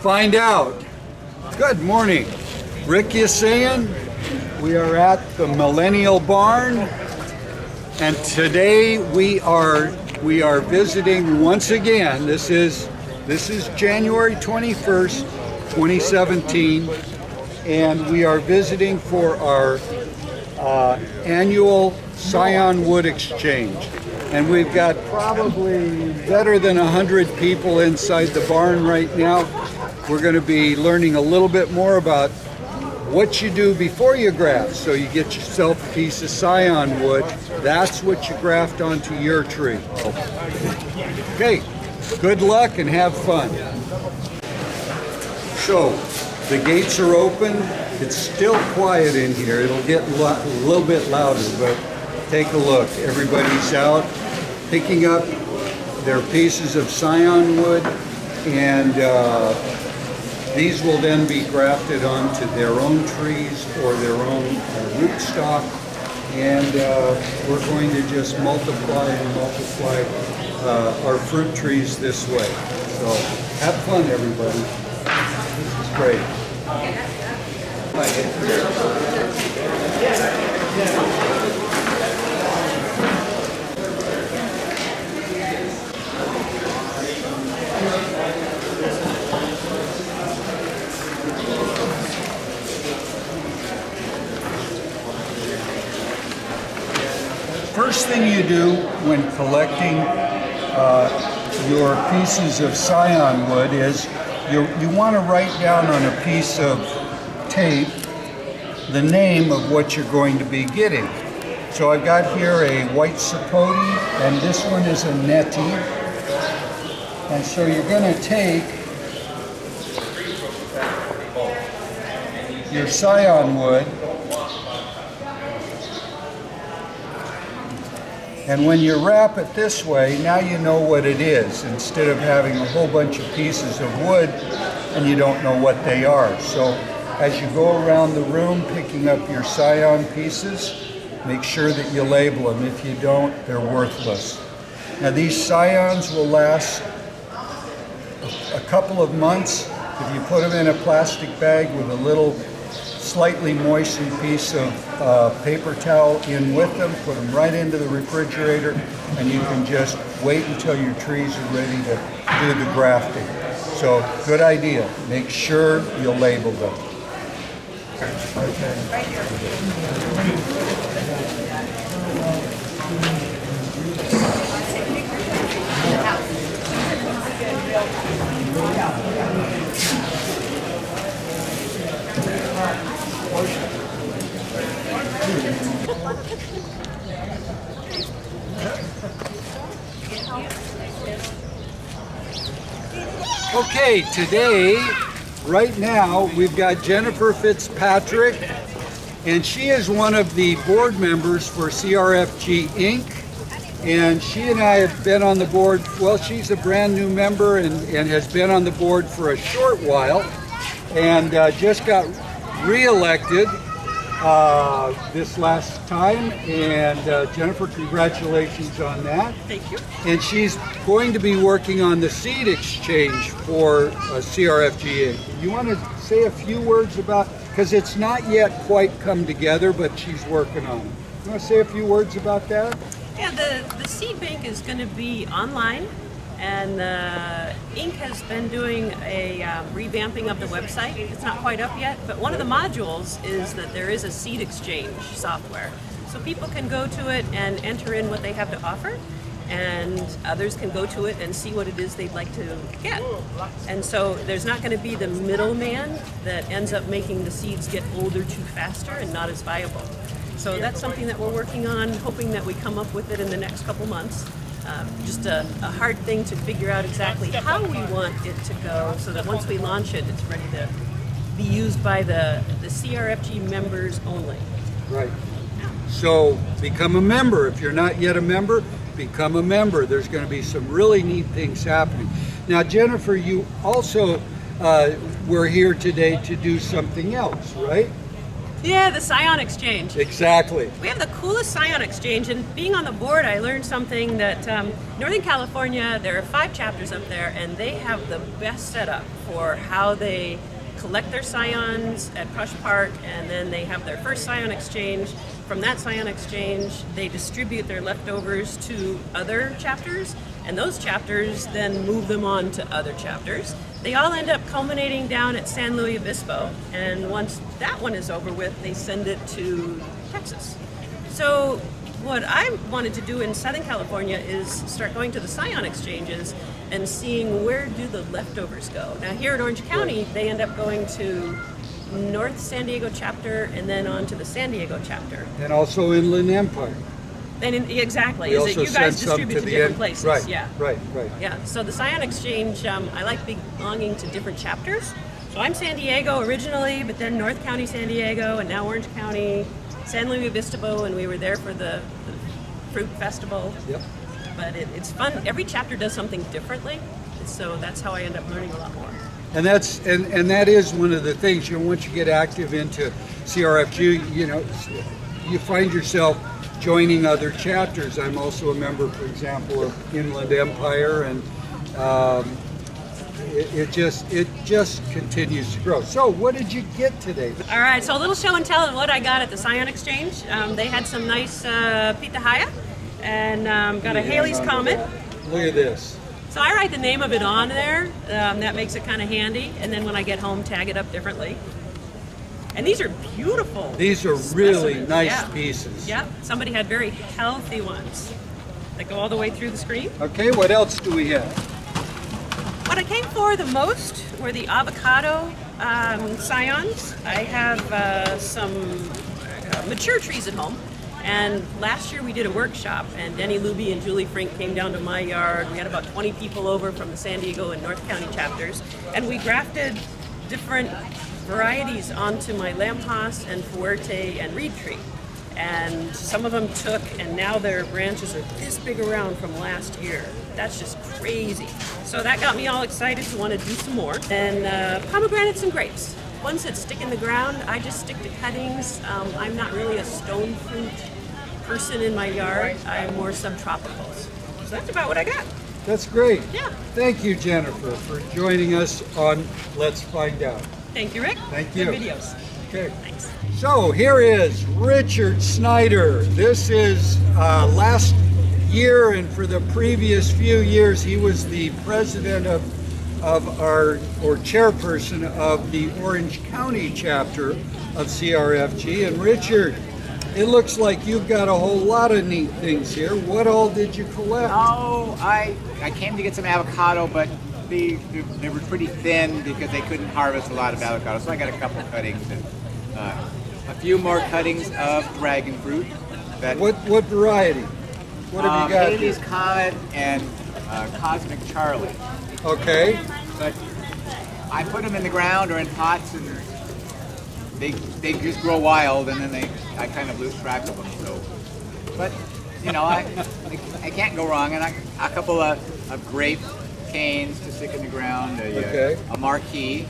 find out. Good morning. Rick is saying we are at the Millennial Barn, and today we are visiting once again. This is January 21st, 2017, and we are visiting for our annual Scionwood Exchange. And we've got probably better than 100 people inside the barn right now. We're going to be learning a little bit more about what you do before you graft. So you get yourself a piece of scion wood. That's what you graft onto your tree. Okay, good luck and have fun. So the gates are open. It's still quiet in here. It'll get a little bit louder, but take a look. Everybody's out picking up their pieces of scion wood, and these will then be grafted onto their own trees or their own rootstock, and we're going to just multiply and multiply our fruit trees this way. So have fun, everybody. This is great. First thing you do when collecting your pieces of scion wood is you want to write down on a piece of tape the name of what you're going to be getting. So I've got here a white sapote, and this one is a neti. And so you're going to take your scion wood, and when you wrap it this way, now you know what it is, instead of having a whole bunch of pieces of wood and you don't know what they are. So as you go around the room picking up your scion pieces, make sure that you label them. If you don't, they're worthless. Now these scions will last a couple of months if you put them in a plastic bag with a little slightly moistened piece of paper towel in with them. Put them right into the refrigerator, and you can just wait until your trees are ready to do the grafting. So good idea. Make sure you label them. Okay. Okay, today, right now, we've got Jennifer Fitzpatrick, and she is one of the board members for CRFG Inc. And she and I have been on the board, well, she's a brand new member and has been on the board for a short while, and just got re-elected this last time, and Jennifer, congratulations on that. Thank you. And she's going to be working on the seed exchange for CRFG Inc. You want to say a few words about, because it's not yet quite come together, but she's working on it. You want to say a few words about that? Yeah, the seed bank is going to be online, and Inc. has been doing a revamping of the website. It's not quite up yet, but one of the modules is that there is a seed exchange software. So people can go to it and enter in what they have to offer, and others can go to it and see what it is they'd like to get. And so there's not going to be the middleman that ends up making the seeds get older too faster and not as viable. So that's something that we're working on, hoping that we come up with it in the next couple months. Just a hard thing to figure out exactly how we want it to go, so that once we launch it, it's ready to be used by the CRFG members only. Right. So become a member. If you're not yet a member, become a member. There's going to be some really neat things happening. Now, Jennifer, you also were here today to do something else, right? Yeah, the Scion Exchange. Exactly. We have the coolest Scion Exchange, and being on the board, I learned something that Northern California, there are 5 chapters up there, and they have the best setup for how they collect their Scions at Crush Park, and then they have their first Scion Exchange. From that Scion Exchange, they distribute their leftovers to other chapters, and those chapters then move them on to other chapters. They all end up culminating down at San Luis Obispo, and once that one is over with, they send it to Texas. So what I wanted to do in Southern California is start going to the Scion Exchanges and seeing where do the leftovers go. Now here in Orange County, they end up going to North San Diego chapter and then on to the San Diego chapter. And also Inland Empire. And exactly, We is also that you guys send some distribute to the different end. places. Right, Yeah. right. Yeah, so the Scion Exchange, I like belonging to different chapters. So I'm San Diego originally, but then North County San Diego, and now Orange County, San Luis Obispo, and we were there for the fruit festival. Yep. But it's fun. Every chapter does something differently, so that's how I end up learning a lot more. And that's and that is one of the things. You know, once you get active into CRFG, you know, you find yourself joining other chapters. I'm also a member, for example, of Inland Empire, and it just continues to grow. So, what did you get today? All right, so a little show and tell of what I got at the Scion Exchange. They had some nice pitahaya, and got a Haley's Comet. Look at this. So I write the name of it on there. That makes it kind of handy, and then when I get home, tag it up differently. And these are beautiful. These are really specimens. nice Yeah. pieces. Yeah, somebody had very healthy ones that go all the way through the screen. Okay, what else do we have? What I came for the most were the avocado scions. I have some mature trees at home. And last year we did a workshop, and Denny Luby and Julie Frink came down to my yard. We had about 20 people over from the San Diego and North County chapters, and we grafted different varieties onto my Lampas and Fuerte and reed tree. And some of them took, and now their branches are this big around from last year. That's just crazy. So that got me all excited to want to do some more. And pomegranates and grapes. Ones that stick in the ground, I just stick to cuttings. I'm not really a stone fruit person in my yard. I'm more subtropicals. So that's about what I got. That's great. Yeah. Thank you, Jennifer, for joining us on Let's Find Out. Thank you, Rick. Thank you. Good videos. Okay. Thanks. So here is Richard Schneider. This is last year, and for the previous few years, he was the president of our, or chairperson of the Orange County chapter of CRFG. And Richard, it looks like you've got a whole lot of neat things here. What all did you collect? Oh, I came to get some avocado, but they were pretty thin because they couldn't harvest a lot of avocado. So I got a couple cuttings and a few more cuttings of dragon fruit. That What variety? What have you got? Haley's Comet and Cosmic Charlie. Okay. But I put them in the ground or in pots, and they just grow wild, and then I kind of lose track of them. So, but you know, I can't go wrong. And a couple of grape canes to stick in the ground, a marquee,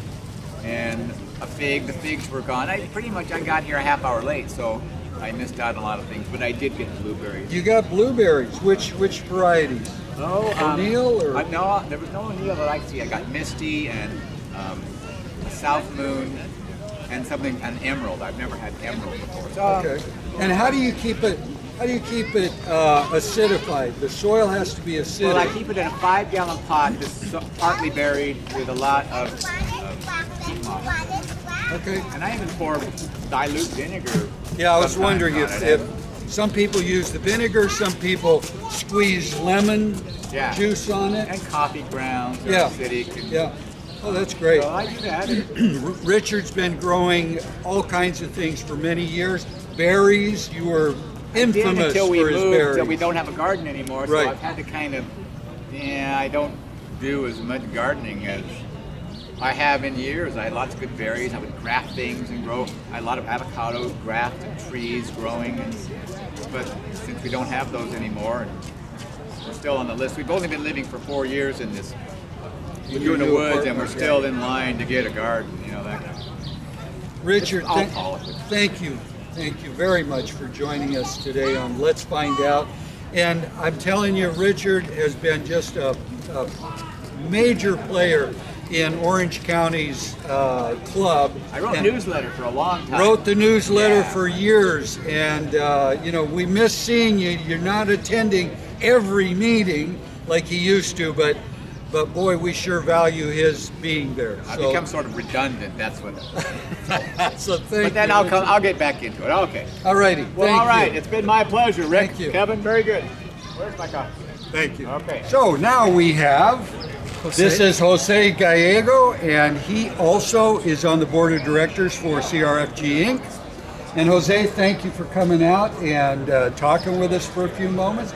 and a fig. The figs were gone. I got here a half hour late, so I missed out on a lot of things. But I did get blueberries. You got blueberries. Which varieties? Oh, O'Neill or? No, there was no O'Neill that I could see. I got Misty and a South Moon and an Emerald. I've never had Emerald before. So, Okay. And how do you keep it? Acidified? The soil has to be acidic. well, I keep it in a 5-gallon pot that's partly buried with a lot of peat moss. Okay. And I even pour dilute vinegar. Yeah, I was sometimes wondering on if it. some people use the vinegar, some people squeeze lemon Yeah. juice on it. And coffee grounds are Yeah. acidic. And, Yeah. Oh, that's great. So I do that. Richard's been growing all kinds of things for many years. Berries, you were infamous until we for his moved, berries. so we don't have a garden anymore. So Right. I've had to I don't do as much gardening as I have in years. I had lots of good berries. I would graft things and grow. I had a lot of avocados, graft trees growing. But since we don't have those anymore, and we're still on the list. We've only been living for 4 years in this. We're your in the new woods, and we're apartment, still in line to get a garden. You know that. Richard, I'll polish it. thank you very much for joining us today on Let's Find Out. And I'm telling you, Richard has been just a major player in Orange County's club. I wrote a newsletter for a long time. Wrote the newsletter Yeah. for years, and you know, we miss seeing you. You're not attending every meeting like he used to, but boy, we sure value his being there. I've become sort of redundant. That's what. So thank But then you, I'll come. Richard. I'll get back into it. Okay. All righty. Well, thank all right. you. It's been my pleasure, Rick. Thank you. Kevin, very good. Where's my copy? Thank you. Okay. So now we have, this is Jose Gallego, and he also is on the board of directors for CRFG Inc. And Jose, thank you for coming out and talking with us for a few moments.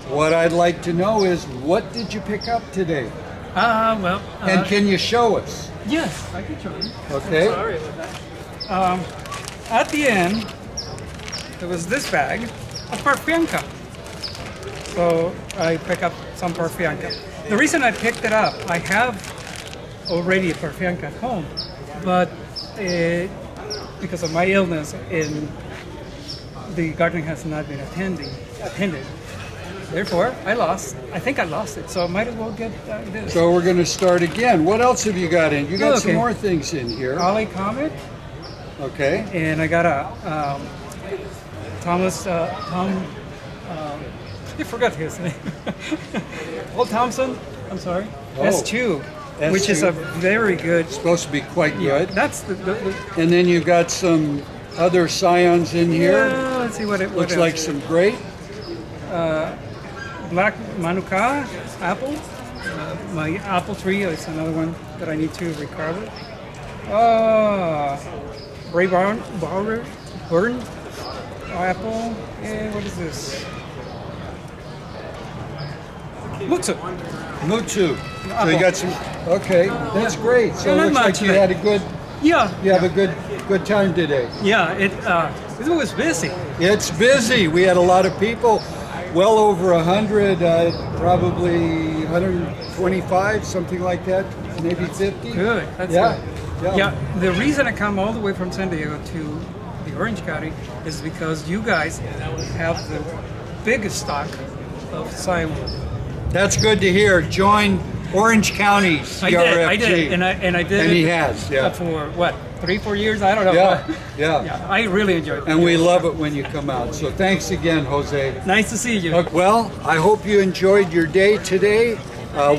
What I'd like to know is, what did you pick up today? And can you show us? Yes, I can show you. Okay. Sorry about that. At the end, there was this bag of Parfianca. So I pick up some Parfianca. The reason I picked it up, I have already a Parfianca at home, but because of my illness, the gardening has not been attended. Therefore, I think I lost it, so I might as well get this. So we're going to start again. What else have you got in? You got some Okay. more things in here. Ollie Comet, Okay. and I got a Tom, I forgot his name. Old Thompson, I'm sorry. Oh. S2, which is a very good. Supposed to be quite Yeah, good. that's the And then you've got some other scions in here. Yeah, let's see what it Looks what like else. some grape. Black Manuka apple. My apple tree is another one that I need to recover. Ray Burn apple. And what is this? Mutsu. Mutsu. So you got some. Okay, that's great. So Yeah, it not looks like much, you but- had a good. Yeah. You have a good time today. Yeah. It was busy. It's busy. We had a lot of people. Well over 100, probably 125, something like that, maybe 50. Good. That's Yeah. good. Yeah. The reason I come all the way from San Diego to the Orange County is because you guys have the biggest stock of Scionwood. That's good to hear. Join Orange County CRFG. I did, and I did. And it he has, yeah. For what, 3-4 years? I don't know. Yeah, yeah. Yeah, I really enjoyed it. And we love it when you come out. So thanks again, Jose. Nice to see you. Okay, well, I hope you enjoyed your day today.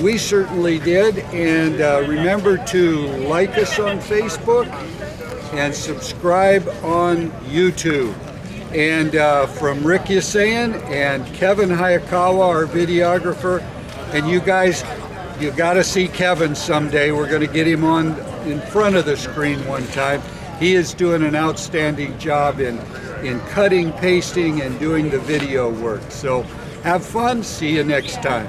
We certainly did. And remember to like us on Facebook and subscribe on YouTube. And from Rick Yasayan and Kevin Hayakawa, our videographer, and you guys, you got to see Kevin someday. We're going to get him on in front of the screen one time. He is doing an outstanding job in cutting, pasting, and doing the video work. So have fun. See you next time.